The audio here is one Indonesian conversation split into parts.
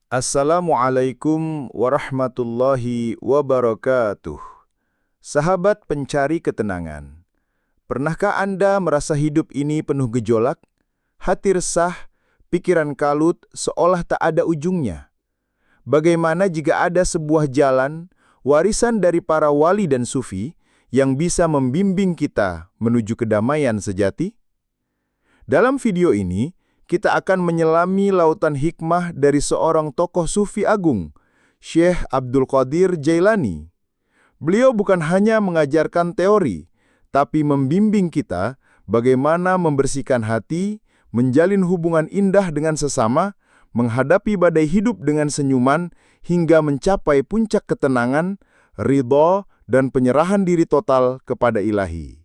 Assalamualaikum warahmatullahi wabarakatuh. Sahabat pencari ketenangan, pernahkah Anda merasa hidup ini penuh gejolak, hati resah, pikiran kalut seolah tak ada ujungnya? Bagaimana jika ada sebuah jalan, warisan dari para wali dan sufi, yang bisa membimbing kita menuju kedamaian sejati? Dalam video ini, kita akan menyelami lautan hikmah dari seorang tokoh sufi agung, Syekh Abdul Qadir Jailani. Beliau bukan hanya mengajarkan teori, tapi membimbing kita bagaimana membersihkan hati, menjalin hubungan indah dengan sesama, menghadapi badai hidup dengan senyuman, hingga mencapai puncak ketenangan, ridho, dan penyerahan diri total kepada Ilahi.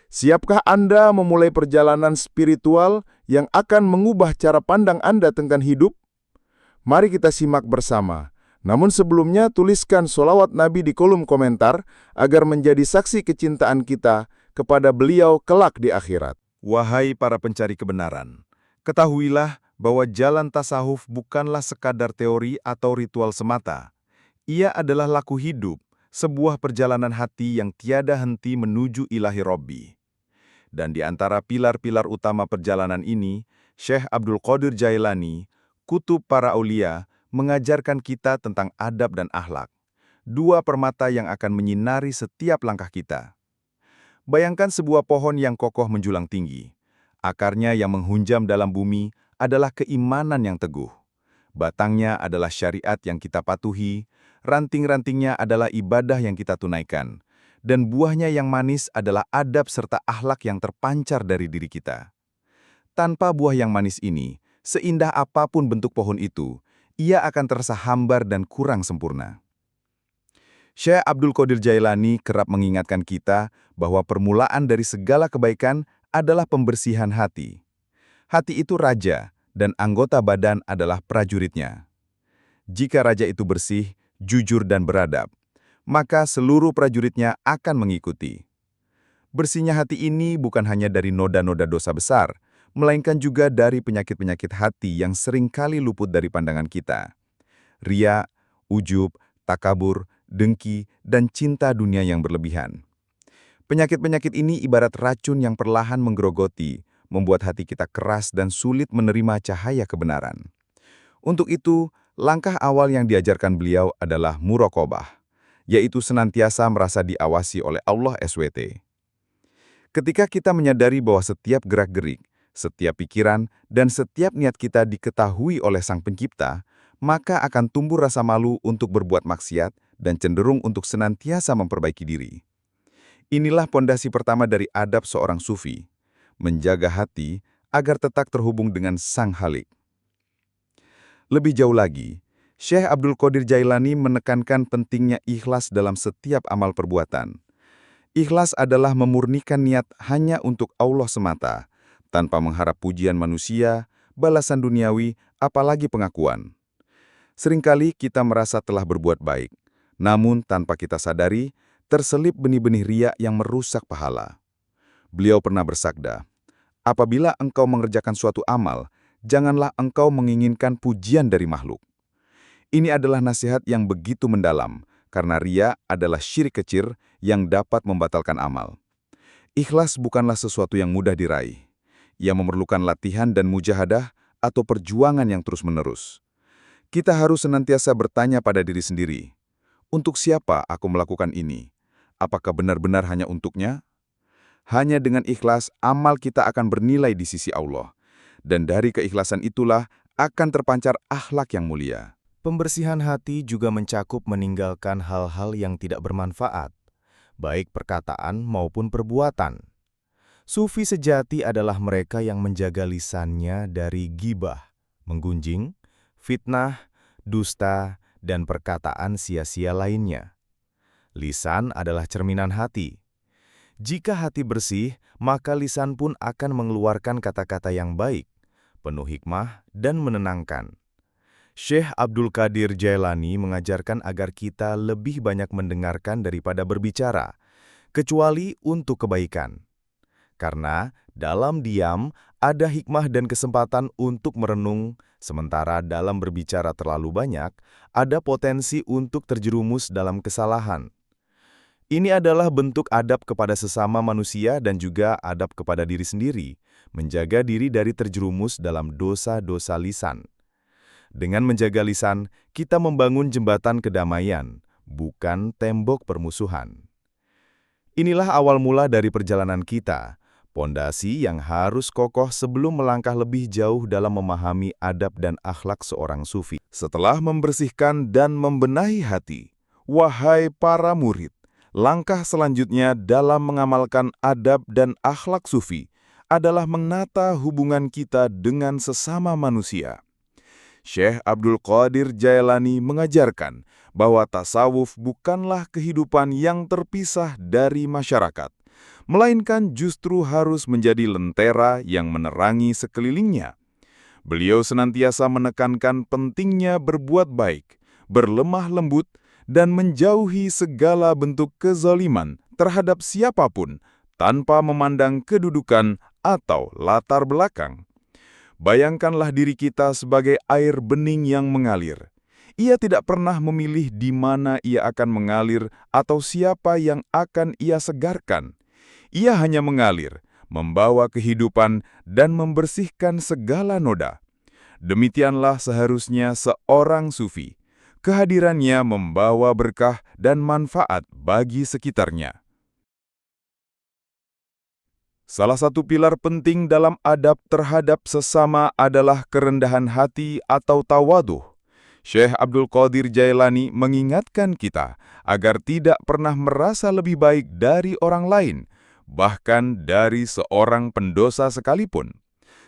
Siapkah Anda memulai perjalanan spiritual yang akan mengubah cara pandang Anda tentang hidup? Mari kita simak bersama. Namun sebelumnya, tuliskan sholawat Nabi di kolom komentar agar menjadi saksi kecintaan kita kepada beliau kelak di akhirat. Wahai para pencari kebenaran, ketahuilah bahwa jalan tasawuf bukanlah sekadar teori atau ritual semata. Ia adalah laku hidup, sebuah perjalanan hati yang tiada henti menuju Ilahi Robbi. Dan di antara pilar-pilar utama perjalanan ini, Syekh Abdul Qadir Jailani, kutub para aulia, mengajarkan kita tentang adab dan akhlak, dua permata yang akan menyinari setiap langkah kita. Bayangkan sebuah pohon yang kokoh menjulang tinggi. Akarnya yang menghunjam dalam bumi adalah keimanan yang teguh. Batangnya adalah syariat yang kita patuhi, ranting-rantingnya adalah ibadah yang kita tunaikan, dan buahnya yang manis adalah adab serta akhlak yang terpancar dari diri kita. Tanpa buah yang manis ini, seindah apapun bentuk pohon itu, ia akan terasa hambar dan kurang sempurna. Syekh Abdul Qadir Jailani kerap mengingatkan kita bahwa permulaan dari segala kebaikan adalah pembersihan hati. Hati itu raja, dan anggota badan adalah prajuritnya. Jika raja itu bersih, jujur dan beradab, maka seluruh prajuritnya akan mengikuti. Bersihnya hati ini bukan hanya dari noda-noda dosa besar, melainkan juga dari penyakit-penyakit hati yang seringkali luput dari pandangan kita. Ria, ujub, takabur, dengki, dan cinta dunia yang berlebihan. Penyakit-penyakit ini ibarat racun yang perlahan menggerogoti, membuat hati kita keras dan sulit menerima cahaya kebenaran. Untuk itu, langkah awal yang diajarkan beliau adalah muraqabah, yaitu senantiasa merasa diawasi oleh Allah SWT. Ketika kita menyadari bahwa setiap gerak-gerik, setiap pikiran, dan setiap niat kita diketahui oleh Sang Pencipta, maka akan tumbuh rasa malu untuk berbuat maksiat dan cenderung untuk senantiasa memperbaiki diri. Inilah pondasi pertama dari adab seorang sufi, menjaga hati agar tetap terhubung dengan Sang Khalik. Lebih jauh lagi, Syekh Abdul Qadir Jailani menekankan pentingnya ikhlas dalam setiap amal perbuatan. Ikhlas adalah memurnikan niat hanya untuk Allah semata, tanpa mengharap pujian manusia, balasan duniawi, apalagi pengakuan. Seringkali kita merasa telah berbuat baik, namun tanpa kita sadari, terselip benih-benih riya yang merusak pahala. Beliau pernah bersabda, "Apabila engkau mengerjakan suatu amal, janganlah engkau menginginkan pujian dari makhluk." Ini adalah nasihat yang begitu mendalam, karena riya adalah syirik kecil yang dapat membatalkan amal. Ikhlas bukanlah sesuatu yang mudah diraih. Ia memerlukan latihan dan mujahadah atau perjuangan yang terus-menerus. Kita harus senantiasa bertanya pada diri sendiri, untuk siapa aku melakukan ini? Apakah benar-benar hanya untuknya? Hanya dengan ikhlas, amal kita akan bernilai di sisi Allah. Dan dari keikhlasan itulah akan terpancar akhlak yang mulia. Pembersihan hati juga mencakup meninggalkan hal-hal yang tidak bermanfaat, baik perkataan maupun perbuatan. Sufi sejati adalah mereka yang menjaga lisannya dari ghibah, menggunjing, fitnah, dusta, dan perkataan sia-sia lainnya. Lisan adalah cerminan hati. Jika hati bersih, maka lisan pun akan mengeluarkan kata-kata yang baik, penuh hikmah dan menenangkan. Syekh Abdul Qadir Jailani mengajarkan agar kita lebih banyak mendengarkan daripada berbicara, kecuali untuk kebaikan. Karena dalam diam ada hikmah dan kesempatan untuk merenung, sementara dalam berbicara terlalu banyak, ada potensi untuk terjerumus dalam kesalahan. Ini adalah bentuk adab kepada sesama manusia dan juga adab kepada diri sendiri, menjaga diri dari terjerumus dalam dosa-dosa lisan. Dengan menjaga lisan, kita membangun jembatan kedamaian, bukan tembok permusuhan. Inilah awal mula dari perjalanan kita, pondasi yang harus kokoh sebelum melangkah lebih jauh dalam memahami adab dan akhlak seorang sufi. Setelah membersihkan dan membenahi hati, wahai para murid, langkah selanjutnya dalam mengamalkan adab dan akhlak sufi adalah menata hubungan kita dengan sesama manusia. Syekh Abdul Qadir Jailani mengajarkan bahwa tasawuf bukanlah kehidupan yang terpisah dari masyarakat, melainkan justru harus menjadi lentera yang menerangi sekelilingnya. Beliau senantiasa menekankan pentingnya berbuat baik, berlemah lembut, dan menjauhi segala bentuk kezaliman terhadap siapapun tanpa memandang kedudukan atau latar belakang. Bayangkanlah diri kita sebagai air bening yang mengalir. Ia tidak pernah memilih di mana ia akan mengalir atau siapa yang akan ia segarkan. Ia hanya mengalir, membawa kehidupan dan membersihkan segala noda. Demikianlah seharusnya seorang sufi. Kehadirannya membawa berkah dan manfaat bagi sekitarnya. Salah satu pilar penting dalam adab terhadap sesama adalah kerendahan hati atau tawadhuh. Syekh Abdul Qadir Jailani mengingatkan kita agar tidak pernah merasa lebih baik dari orang lain, bahkan dari seorang pendosa sekalipun.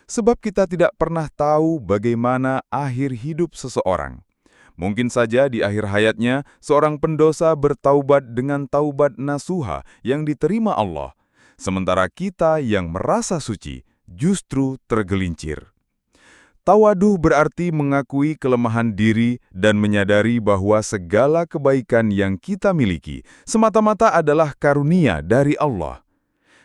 Sebab kita tidak pernah tahu bagaimana akhir hidup seseorang. Mungkin saja di akhir hayatnya, seorang pendosa bertaubat dengan taubat nasuha yang diterima Allah, sementara kita yang merasa suci justru tergelincir. Tawadhuh berarti mengakui kelemahan diri dan menyadari bahwa segala kebaikan yang kita miliki semata-mata adalah karunia dari Allah.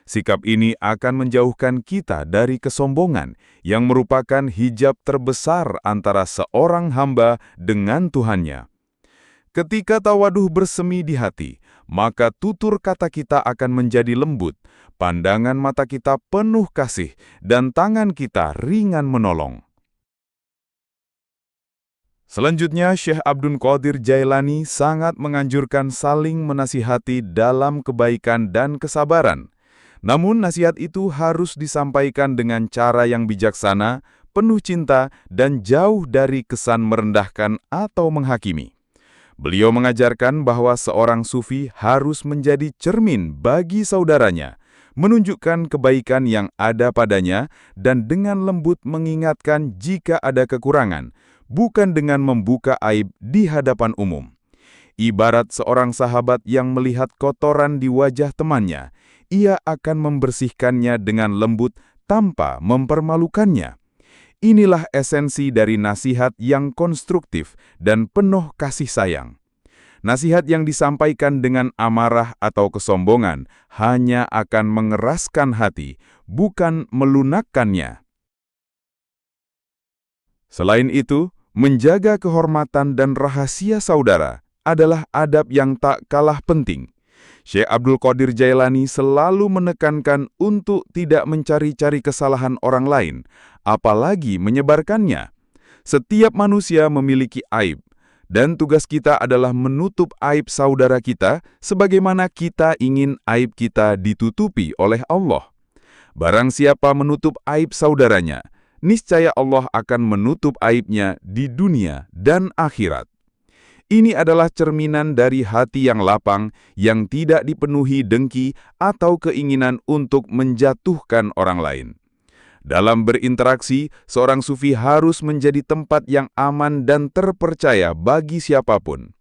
Sikap ini akan menjauhkan kita dari kesombongan yang merupakan hijab terbesar antara seorang hamba dengan Tuhannya. Ketika tawadhuh bersemi di hati, maka tutur kata kita akan menjadi lembut, pandangan mata kita penuh kasih, dan tangan kita ringan menolong. Selanjutnya, Syekh Abdul Qadir Jailani sangat menganjurkan saling menasihati dalam kebaikan dan kesabaran. Namun, nasihat itu harus disampaikan dengan cara yang bijaksana, penuh cinta, dan jauh dari kesan merendahkan atau menghakimi. Beliau mengajarkan bahwa seorang sufi harus menjadi cermin bagi saudaranya, menunjukkan kebaikan yang ada padanya, dan dengan lembut mengingatkan jika ada kekurangan, bukan dengan membuka aib di hadapan umum. Ibarat seorang sahabat yang melihat kotoran di wajah temannya, ia akan membersihkannya dengan lembut tanpa mempermalukannya. Inilah esensi dari nasihat yang konstruktif dan penuh kasih sayang. Nasihat yang disampaikan dengan amarah atau kesombongan hanya akan mengeraskan hati, bukan melunakkannya. Selain itu, menjaga kehormatan dan rahasia saudara adalah adab yang tak kalah penting. Syekh Abdul Qadir Jailani selalu menekankan untuk tidak mencari-cari kesalahan orang lain, apalagi menyebarkannya. Setiap manusia memiliki aib, dan tugas kita adalah menutup aib saudara kita sebagaimana kita ingin aib kita ditutupi oleh Allah. Barang siapa menutup aib saudaranya, niscaya Allah akan menutup aibnya di dunia dan akhirat. Ini adalah cerminan dari hati yang lapang, yang tidak dipenuhi dengki atau keinginan untuk menjatuhkan orang lain. Dalam berinteraksi, seorang sufi harus menjadi tempat yang aman dan terpercaya bagi siapapun.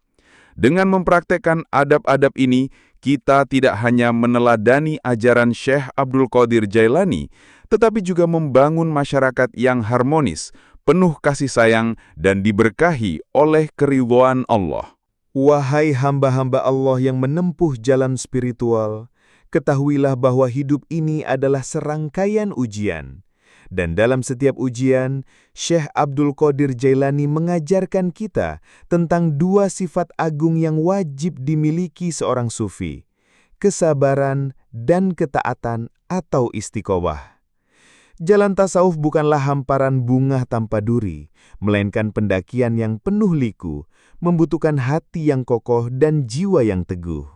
Dengan mempraktekkan adab-adab ini, kita tidak hanya meneladani ajaran Syekh Abdul Qadir Jailani, tetapi juga membangun masyarakat yang harmonis, penuh kasih sayang, dan diberkahi oleh keridhaan Allah. Wahai hamba-hamba Allah yang menempuh jalan spiritual, ketahuilah bahwa hidup ini adalah serangkaian ujian. Dan dalam setiap ujian, Syekh Abdul Qadir Jailani mengajarkan kita tentang dua sifat agung yang wajib dimiliki seorang sufi, kesabaran dan ketaatan atau istiqomah. Jalan tasawuf bukanlah hamparan bunga tanpa duri, melainkan pendakian yang penuh liku, membutuhkan hati yang kokoh dan jiwa yang teguh.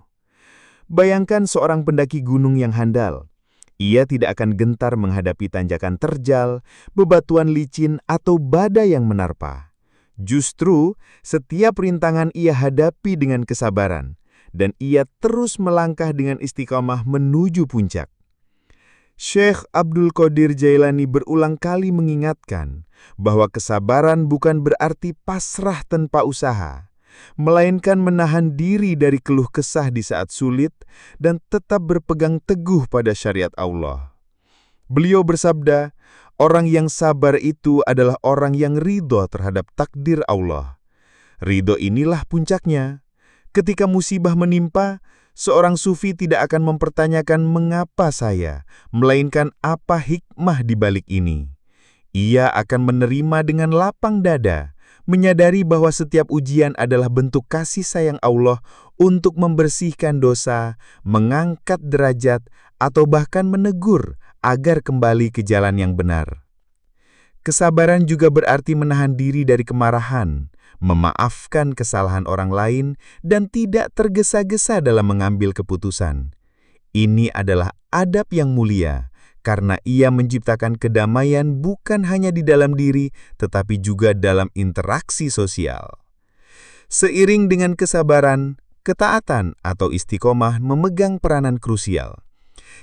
Bayangkan seorang pendaki gunung yang handal. Ia tidak akan gentar menghadapi tanjakan terjal, bebatuan licin, atau badai yang menerpa. Justru, setiap rintangan ia hadapi dengan kesabaran, dan ia terus melangkah dengan istiqamah menuju puncak. Syekh Abdul Qadir Jailani berulang kali mengingatkan bahwa kesabaran bukan berarti pasrah tanpa usaha, melainkan menahan diri dari keluh kesah di saat sulit dan tetap berpegang teguh pada syariat Allah. Beliau bersabda, orang yang sabar itu adalah orang yang ridho terhadap takdir Allah. Ridho inilah puncaknya. Ketika musibah menimpa, seorang sufi tidak akan mempertanyakan mengapa saya, melainkan apa hikmah di balik ini. Ia akan menerima dengan lapang dada, menyadari bahwa setiap ujian adalah bentuk kasih sayang Allah untuk membersihkan dosa, mengangkat derajat, atau bahkan menegur agar kembali ke jalan yang benar. Kesabaran juga berarti menahan diri dari kemarahan, memaafkan kesalahan orang lain, dan tidak tergesa-gesa dalam mengambil keputusan. Ini adalah adab yang mulia, karena ia menciptakan kedamaian bukan hanya di dalam diri, tetapi juga dalam interaksi sosial. Seiring dengan kesabaran, ketaatan atau istiqomah memegang peranan krusial.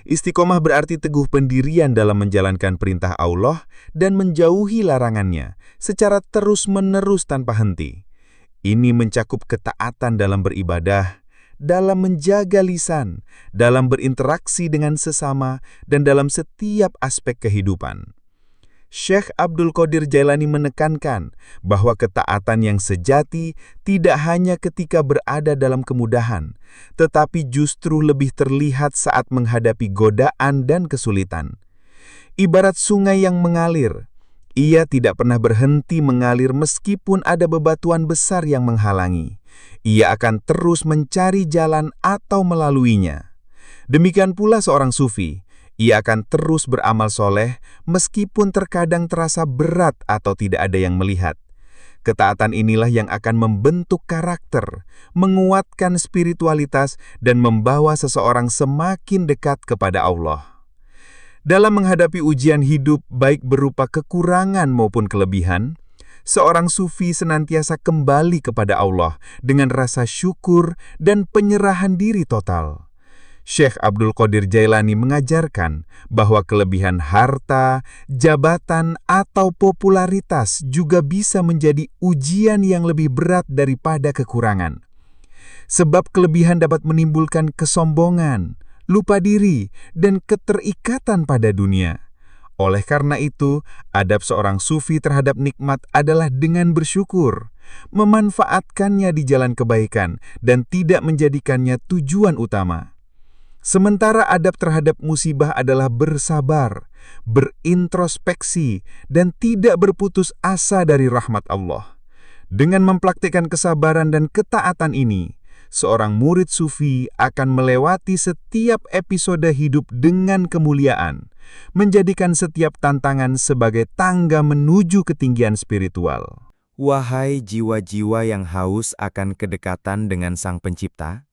Istiqomah berarti teguh pendirian dalam menjalankan perintah Allah dan menjauhi larangannya secara terus-menerus tanpa henti. Ini mencakup ketaatan dalam beribadah, dalam menjaga lisan, dalam berinteraksi dengan sesama, dan dalam setiap aspek kehidupan. Syekh Abdul Qadir Jailani menekankan bahwa ketaatan yang sejati tidak hanya ketika berada dalam kemudahan, tetapi justru lebih terlihat saat menghadapi godaan dan kesulitan. Ibarat sungai yang mengalir, ia tidak pernah berhenti mengalir meskipun ada bebatuan besar yang menghalangi. Ia akan terus mencari jalan atau melaluinya. Demikian pula seorang sufi. Ia akan terus beramal soleh meskipun terkadang terasa berat atau tidak ada yang melihat. Ketaatan inilah yang akan membentuk karakter, menguatkan spiritualitas, dan membawa seseorang semakin dekat kepada Allah. Dalam menghadapi ujian hidup baik berupa kekurangan maupun kelebihan, seorang sufi senantiasa kembali kepada Allah dengan rasa syukur dan penyerahan diri total. Syekh Abdul Qadir Jailani mengajarkan bahwa kelebihan harta, jabatan, atau popularitas juga bisa menjadi ujian yang lebih berat daripada kekurangan. Sebab kelebihan dapat menimbulkan kesombongan, lupa diri, dan keterikatan pada dunia. Oleh karena itu, adab seorang sufi terhadap nikmat adalah dengan bersyukur, memanfaatkannya di jalan kebaikan, dan tidak menjadikannya tujuan utama. Sementara adab terhadap musibah adalah bersabar, berintrospeksi, dan tidak berputus asa dari rahmat Allah. Dengan mempraktikkan kesabaran dan ketaatan ini, seorang murid sufi akan melewati setiap episode hidup dengan kemuliaan, menjadikan setiap tantangan sebagai tangga menuju ketinggian spiritual. Wahai jiwa-jiwa yang haus akan kedekatan dengan Sang Pencipta,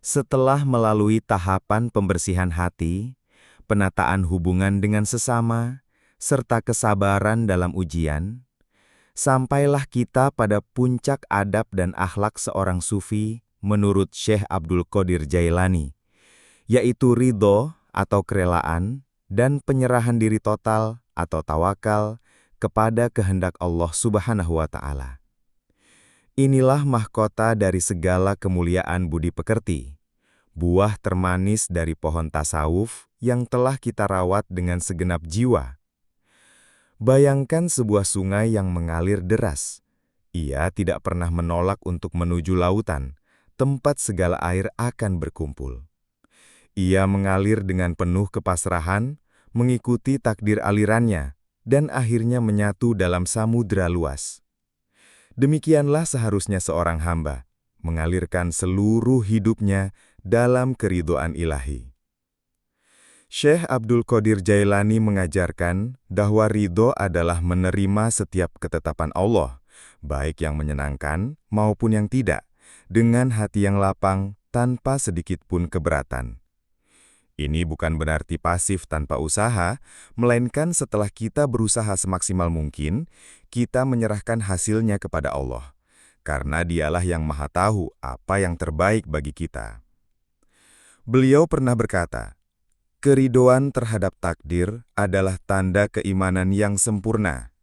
setelah melalui tahapan pembersihan hati, penataan hubungan dengan sesama, serta kesabaran dalam ujian, sampailah kita pada puncak adab dan akhlak seorang sufi menurut Syekh Abdul Qadir Jailani, yaitu ridho atau kerelaan dan penyerahan diri total atau tawakal kepada kehendak Allah Subhanahu wa Ta'ala. Inilah mahkota dari segala kemuliaan budi pekerti, buah termanis dari pohon tasawuf yang telah kita rawat dengan segenap jiwa. Bayangkan sebuah sungai yang mengalir deras. Ia tidak pernah menolak untuk menuju lautan, tempat segala air akan berkumpul. Ia mengalir dengan penuh kepasrahan, mengikuti takdir alirannya, dan akhirnya menyatu dalam samudera luas. Demikianlah seharusnya seorang hamba mengalirkan seluruh hidupnya dalam keridhaan ilahi. Syekh Abdul Qadir Jailani mengajarkan bahwa ridho adalah menerima setiap ketetapan Allah, baik yang menyenangkan maupun yang tidak, dengan hati yang lapang tanpa sedikit pun keberatan. Ini bukan berarti pasif tanpa usaha, melainkan setelah kita berusaha semaksimal mungkin, kita menyerahkan hasilnya kepada Allah, karena Dialah yang Maha Tahu apa yang terbaik bagi kita. Beliau pernah berkata, "Keridhoan terhadap takdir adalah tanda keimanan yang sempurna.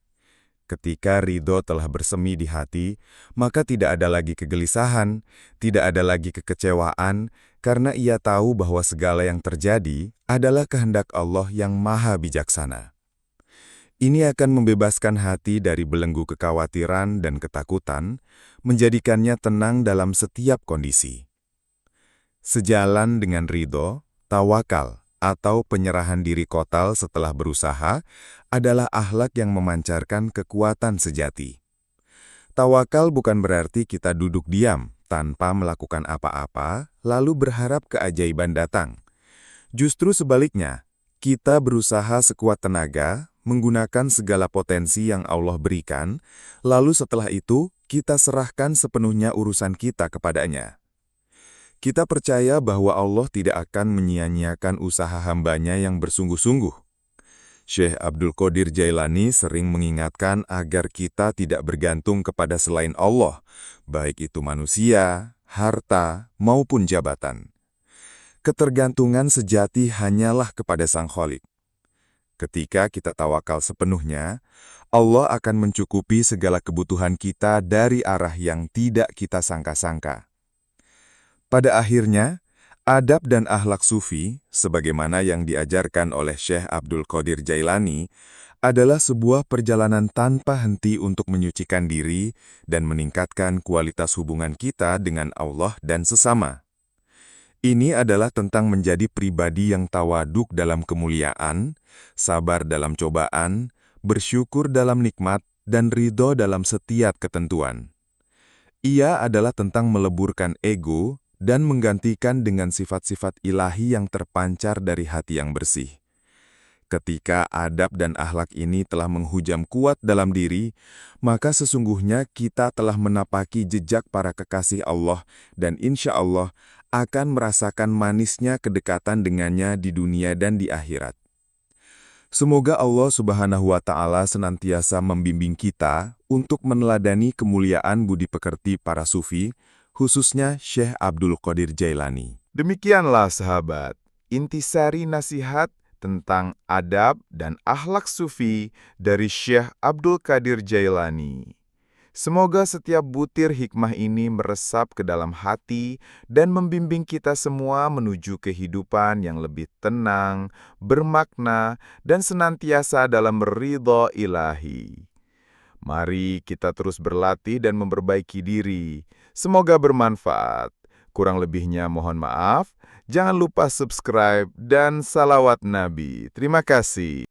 Ketika ridho telah bersemi di hati, maka tidak ada lagi kegelisahan, tidak ada lagi kekecewaan, karena ia tahu bahwa segala yang terjadi adalah kehendak Allah yang Maha Bijaksana." Ini akan membebaskan hati dari belenggu kekhawatiran dan ketakutan, menjadikannya tenang dalam setiap kondisi. Sejalan dengan ridho, tawakal atau penyerahan diri total setelah berusaha adalah akhlak yang memancarkan kekuatan sejati. Tawakal bukan berarti kita duduk diam tanpa melakukan apa-apa, lalu berharap keajaiban datang. Justru sebaliknya, kita berusaha sekuat tenaga, menggunakan segala potensi yang Allah berikan, lalu setelah itu kita serahkan sepenuhnya urusan kita kepadanya. Kita percaya bahwa Allah tidak akan menyia-nyiakan usaha hambanya yang bersungguh-sungguh. Syekh Abdul Qadir Jailani sering mengingatkan agar kita tidak bergantung kepada selain Allah, baik itu manusia, harta, maupun jabatan. Ketergantungan sejati hanyalah kepada Sang Khalik. Ketika kita tawakal sepenuhnya, Allah akan mencukupi segala kebutuhan kita dari arah yang tidak kita sangka-sangka. Pada akhirnya, adab dan akhlak sufi, sebagaimana yang diajarkan oleh Syekh Abdul Qadir Jailani, adalah sebuah perjalanan tanpa henti untuk menyucikan diri dan meningkatkan kualitas hubungan kita dengan Allah dan sesama. Ini adalah tentang menjadi pribadi yang tawaduk dalam kemuliaan, sabar dalam cobaan, bersyukur dalam nikmat, dan ridho dalam setiap ketentuan. Ia adalah tentang meleburkan ego dan menggantikan dengan sifat-sifat ilahi yang terpancar dari hati yang bersih. Ketika adab dan akhlak ini telah menghujam kuat dalam diri, maka sesungguhnya kita telah menapaki jejak para kekasih Allah dan insya Allah akan merasakan manisnya kedekatan dengannya di dunia dan di akhirat. Semoga Allah Subhanahu wa Ta'ala senantiasa membimbing kita untuk meneladani kemuliaan budi pekerti para sufi, khususnya Syekh Abdul Qadir Jailani. Demikianlah sahabat, intisari nasihat tentang adab dan akhlak sufi dari Syekh Abdul Qadir Jailani. Semoga setiap butir hikmah ini meresap ke dalam hati dan membimbing kita semua menuju kehidupan yang lebih tenang, bermakna, dan senantiasa dalam ridho ilahi. Mari kita terus berlatih dan memperbaiki diri. Semoga bermanfaat. Kurang lebihnya mohon maaf. Jangan lupa subscribe dan salawat Nabi. Terima kasih.